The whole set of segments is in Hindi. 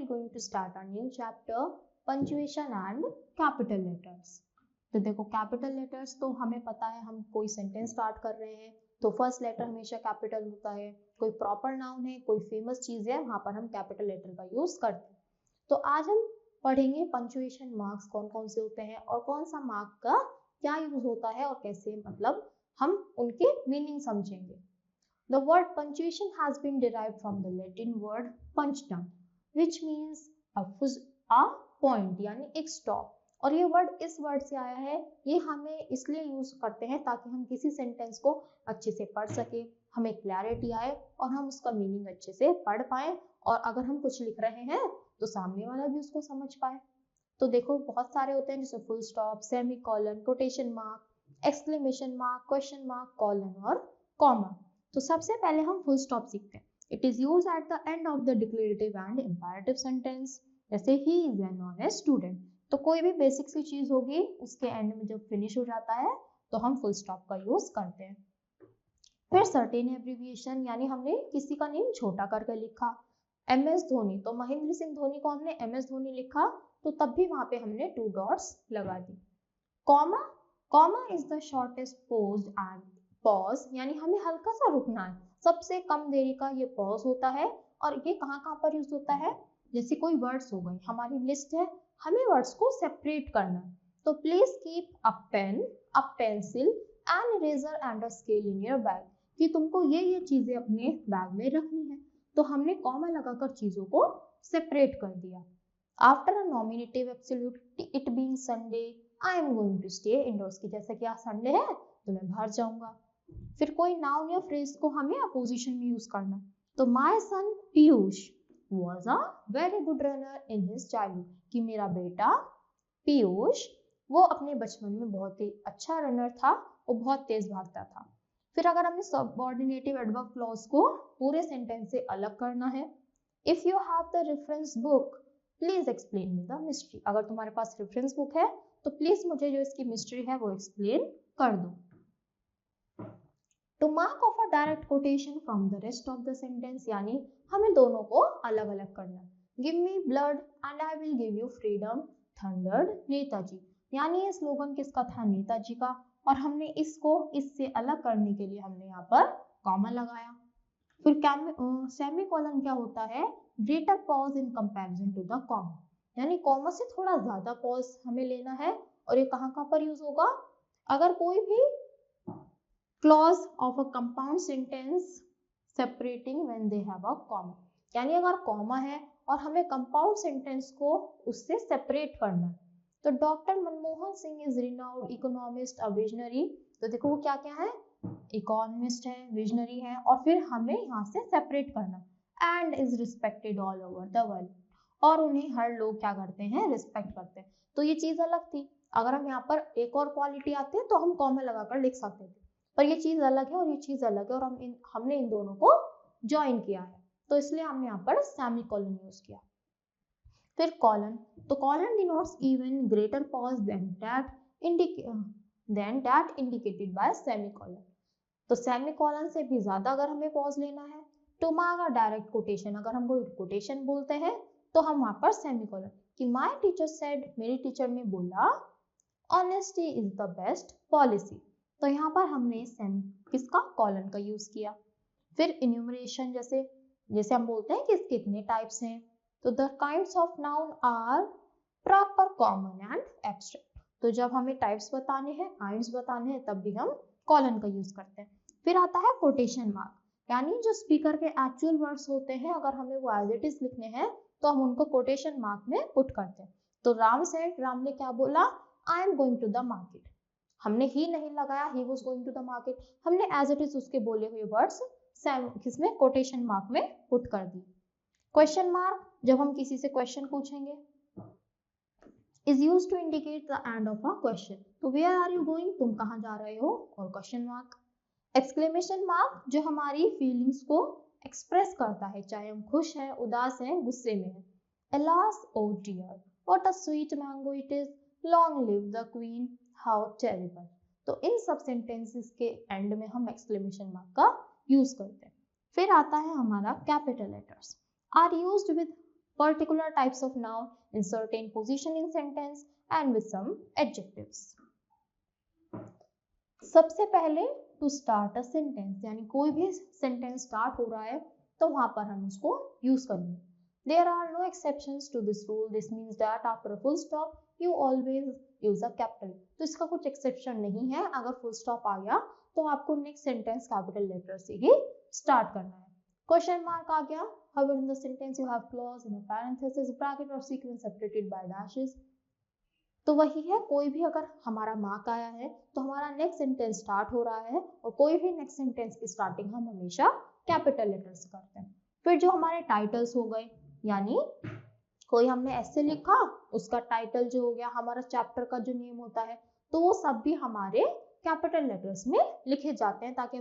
going to start our new chapter, punctuation and capital letters. तो देखो कैपिटल लेटर्स तो हमें पता है, हम कोई सेंटेंस स्टार्ट कर रहे हैं तो फर्स्ट लेटर हमेशा कैपिटल होता है, कोई प्रॉपर नाउन है, कोई फेमस चीज है, वहां पर हम कैपिटल लेटर का यूज करते हैं। तो आज हम पढ़ेंगे पंक्चुएशन मार्क्स कौन कौन से होते हैं और कौन सा मार्क का क्या यूज होता है और कैसे मतलब हम उनके मीनिंग समझेंगे। The word punctuation has been derived from the Latin word punctum, which means a point यानी एक stop। और ये वर्ड इस वर्ड से आया है, ये हमें इसलिए यूज करते हैं ताकि हम किसी सेंटेंस को अच्छे से पढ़ सके, हमें क्लैरिटी आए और हम उसका मीनिंग अच्छे से पढ़ पाए, और अगर हम कुछ लिख रहे हैं तो सामने वाला भी उसको समझ पाए। तो देखो बहुत सारे होते हैं जैसे full stop, semicolon, quotation mark, exclamation mark, question mark, colon और कॉमा। तो सबसे पहले हम फुल स्टॉप सीखते हैं। It is use at the end of the declarative and imperative sentence, जैसे he is an honest student. तो कोई भी बेसिक सी चीज होगी उसके एंड में जब फिनिश हो जाता है तो हम फुल स्टॉप का यूज करते हैं। फिर सर्टेन एब्रिविएशन, यानी हमने किसी का नेम छोटा करके लिखा, एम एस धोनी, तो महेंद्र सिंह धोनी को हमने एम एस धोनी लिखा तो तब भी वहां पे हमने 2 डॉट्स लगा दी। Comma, comma is the shortest pause and pause, यानी हमें हल्का सा रुकना है, सबसे कम देरी का ये पॉज होता है। और ये कहाँ कहाँ पर यूज होता है, जैसे कोई वर्ड्स हो गए, हमारी लिस्ट है, हमें वर्ड्स को सेपरेट करना है, तो please keep a pen, a pencil, an eraser and a scale in your bag, कि तुमको ये चीजें अपने बैग में रखनी है। तो हमने कॉमा लगाकर चीजों को सेपरेट कर दिया। After a nominative absolute, it being Sunday, I am going to stay indoors, की जैसे कि आज संडे है तो मैं बाहर जाऊंगा। फिर कोई नाउन या फ्रेज को हमें अपोजिशन में यूज करना, तो my son Piyush was a very good runner in his childhood, कि मेरा बेटा पीयूष वो अपने बचपन में बहुत ही अच्छा रनर था, वो बहुत तेज भागता था। फिर अगर हमने सबऑर्डिनेटिव एडवर्ब क्लॉज को पूरे सेंटेंस से अलग करना है, if you have the reference book please explain me the mystery, अगर तुम्हारे पास रेफरेंस बुक है तो प्लीज मुझे जो इसकी मिस्ट्री है वो एक्सप्लेन कर दो। To mark off a direct quotation from the rest of the sentence, यानी हमें दोनों को अलग अलग करना। Give me blood and I will give you freedom, thundered Netaji, यानी ये स्लोगन किसका था, नेताजी का, और हमने इसको इससे अलग करने के लिए हमने यहाँ पर कॉमा लगाया। फिर सेमी कॉलन क्या होता है, greater pause in comparison to the comma, यानी कॉमा से थोड़ा ज्यादा पॉज हमें लेना है। और ये कहाँ कहाँ पर यूज होगा, अगर कोई भी clause of a compound sentence separating when they have a comma, यानी अगर कॉमा है और हमें कंपाउंड सेंटेंस को उससे सेपरेट करना है। तो doctor Manmohan Singh is renowned economist, a visionary, तो देखो वो क्या क्या है, इकोनॉमिस्ट है, विजनरी है, और फिर हमें यहाँ से सेपरेट करना, and is respected all over the world, और उन्हें हर लोग क्या करते हैं, रिस्पेक्ट करते हैं। तो ये चीज अलग थी, अगर हम यहाँ पर एक और क्वालिटी आते हैं तो हम कॉमा लगाकर लिख सकते थे, पर ये चीज अलग है और ये चीज अलग है, और हमने इन दोनों को ज्वाइन किया है, तो इसलिए हमने यहाँ पर सेमीकोलन यूज किया। फिर कॉलन, तो colon denotes even greater pause than that indicated by semicolon, तो सेमीकोलन से भी ज्यादा अगर हमें पॉज लेना है। To mark a direct quotation, अगर हम कोई कोटेशन बोलते हैं तो हम वहां पर सेमीकोलन, कि माय टीचर सेड, मेरी टीचर ने बोला, honesty is the best policy, तो यहाँ पर हमने किसका, कॉलन का यूज किया। फिर इन्यूमरेशन, जैसे हम बोलते हैं कि इसके कितने टाइप्स हैं, तो the kinds of noun are proper, common and abstract, तो जब हमें टाइप्स बताने हैं, काइंड्स बताने हैं, तब भी हम कॉलन का यूज करते हैं। फिर आता है कोटेशन मार्क, यानी जो स्पीकर के एक्चुअल वर्ड्स होते हैं, अगर हमें वो एज इट इज लिखने हैं तो हम उनको कोटेशन मार्क में पुट करते हैं। तो राम सेड, राम ने क्या बोला, I am going to the market, हमने ही नहीं लगाया, he was going to the market, हमने एज इट इज उसके बोले हुए वर्ड्स किसमें, कोटेशन मार्क में पुट कर दी। क्वेश्चन मार्क, जब हम किसी से क्वेश्चन पूछेंगे, is used to indicate the end of a question, तो वेयर आर यू गोइंग, तुम कहाँ जा रहे हो, और क्वेश्चन मार्क। एक्सक्लेमेशन मार्क, जो हमारी फीलिंग्स को एक्सप्रेस करता है, चाहे हम खुश हैं, उदास हैं, गुस्से में हैं। Alas, oh dear, what a sweet mango it is, long live the queen, how terrible, तो इन सब सेंटेंसेस के एंड में हम एक्सक्लेमेशन मार्क का यूज करते हैं। फिर आता है हमारा capital letters, are used with particular types of noun in certain position in sentence and with some adjectives. सबसे पहले टू स्टार्ट अ सेंटेंस, यानी कोई भी सेंटेंस स्टार्ट हो रहा है तो वहां पर हम उसको यूज करेंगे. There are no exceptions to this rule. This means that after a full stop you always use a capital. तो इसका कुछ एक्सेप्शन नहीं है. अगर फुल स्टॉप आ गया तो आपको नेक्स्ट सेंटेंस कैपिटल लेटर से ही स्टार्ट करना है. क्वेश्चन मार्क आ गया. However, in the sentence you have clause in a parenthesis, bracket or sequence separated by dashes. तो वही है, कोई भी अगर हमारा मार्क आया है तो हमारा नेक्स्ट सेंटेंस स्टार्ट हो रहा है और कोई भी नेक्स्ट सेंटेंस की स्टार्टिंग हम हमेशा कैपिटल लेटर से करते हैं. फिर जो हमारे टाइटल्स हो गए, यानी कोई हमने ऐसे लिखा, उसका टाइटल जो हो गया, हमारा चैप्टर का जो नेम होता है, तो वो सब भी हमारे कैपिटल लेटर्स में लिखे जाते हैं ताकि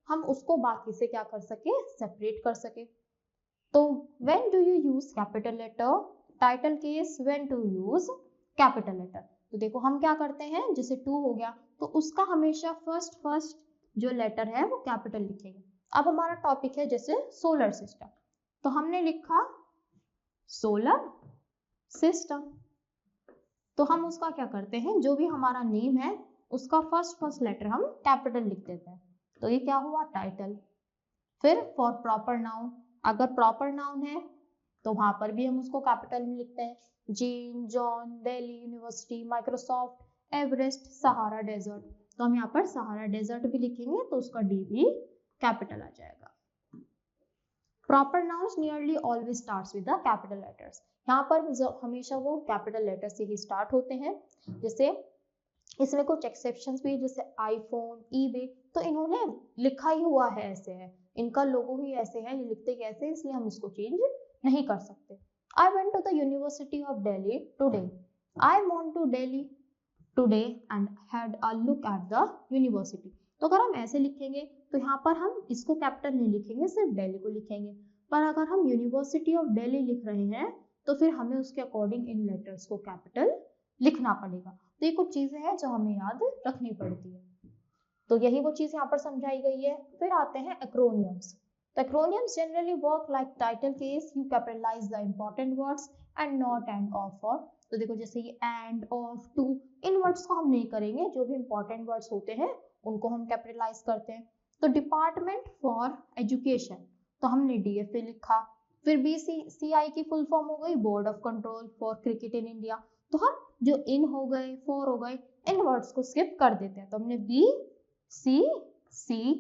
हम उसको बाकी से क्या कर सके, सेपरेट कर सके. तो when do you use capital letter? Title case, when to use capital letter. तो देखो हम क्या करते हैं, जैसे 2 हो गया तो उसका हमेशा फर्स्ट जो लेटर है वो कैपिटल लिखेंगे. अब हमारा टॉपिक है जैसे सोलर सिस्टम, तो हमने लिखा सोलर सिस्टम, तो हम उसका क्या करते हैं, जो भी हमारा नेम है उसका फर्स्ट लेटर हम कैपिटल लिख देते हैं. तो ये क्या हुआ, टाइटल. फिर फॉर प्रॉपर नाउन, अगर प्रॉपर नाउन है तो वहां पर भी हम उसको कैपिटल में लिखते हैं. Jean, John, Delhi University, Microsoft, Everest, Sahara Desert. तो हम यहाँ पर सहारा डेजर्ट भी लिखेंगे तो उसका डी भी कैपिटल आ जाएगा. Proper nouns nearly always starts with the capital letters. यहाँ पर हमेशा वो कैपिटल लेटर से ही स्टार्ट होते हैं. जैसे इसमें कुछ एक्सेप्शंस भी, जैसे आईफोन, ईबे, तो इन्होंने लिखा ही हुआ है ऐसे है, इनका लोगो ही ऐसे है, ये लिखते कैसे, इसलिए हम इसको चेंज नहीं कर सकते. I went to the University of Delhi today. I went to Delhi today and had a look at the university. तो अगर हम ऐसे लिखेंगे तो यहाँ पर हम इसको कैपिटल नहीं लिखेंगे, सिर्फ दिल्ली को लिखेंगे. पर अगर हम यूनिवर्सिटी ऑफ दिल्ली लिख रहे हैं तो फिर हमें उसके अकॉर्डिंग इन लेटर्स को कैपिटल लिखना पड़ेगा. तो ये कुछ चीजें हैं जो हमें याद रखनी पड़ती है. तो यही वो चीज यहाँ पर समझाई गई है. फिर आते हैं acronyms. The acronyms generally work like title case. You capitalize the important words and not and of or. तो देखो जैसे ये and, of, to, in words को हम नहीं करेंगे, जो भी important words होते हैं उनको हम कैपिटलाइज करते हैं. तो डिपार्टमेंट फॉर एजुकेशन, तो हमने DFA लिखा. फिर BCCI की फुल फॉर्म हो गई board of control for cricket in India. तो हम जो इन हो गए, फॉर हो गए, इन वर्ड्स को स्किप कर देते हैं. तो हमने BCCI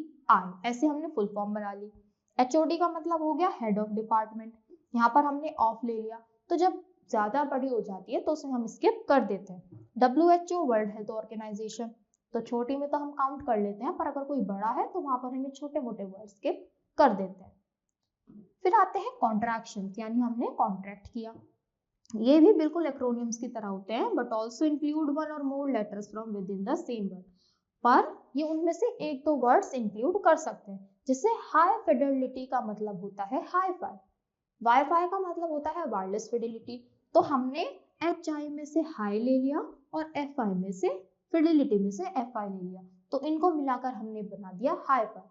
ऐसे हमने फुल फॉर्म बना ली. HOD का मतलब हो गया हेड ऑफ डिपार्टमेंट. यहाँ पर हमने ऑफ ले लिया, तो जब ज्यादा बड़ी हो जाती है तो उसे हम स्किप कर देते हैं. WHO वर्ल्ड हेल्थ ऑर्गेनाइजेशन, तो छोटी में तो हम काउंट कर लेते हैं, पर अगर कोई बड़ा है तो वहां पर हमें छोटे मोटे वर्ड स्किप कर देते हैं. फिर आते हैं कॉन्ट्रैक्शन, यानी हमने कॉन्ट्रैक्ट किया. ये भी बिल्कुल एक्रोनियम्स की तरह होते हैं, बट ऑल्सो इंक्लूड वन और more letters from within the same word. पर ये उनमें से एक दो वर्ड्स इंक्लूड कर सकते हैं. जैसे हाई फिडेलिटी का मतलब होता है हाई फाई, वाईफाई का मतलब होता है वायरलेस फिडेलिटी. तो हमने HI में से हाई ले लिया और FI में से फिडेलिटी में से FI ले लिया, तो इनको मिलाकर हमने बना दिया हाई फाई.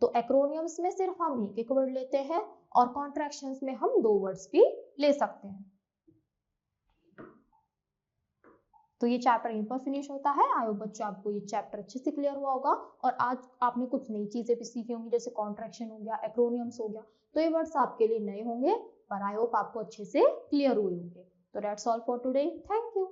तो एक्रोनियम्स में सिर्फ हम एक वर्ड लेते हैं और कॉन्ट्रैक्शंस में हम 2 वर्ड्स भी ले सकते हैं. तो ये चैप्टर यहीं पर फिनिश होता है. आई होप बच्चों आपको ये चैप्टर अच्छे से क्लियर हुआ होगा और आज आपने कुछ नई चीजें भी सीखी होंगी, जैसे कॉन्ट्रैक्शन हो गया, एक्रोनियम्स हो गया. तो ये वर्ड्स आपके लिए नए होंगे, पर आई होप आपको अच्छे से क्लियर हुए होंगे. तो that's all for today. Thank you.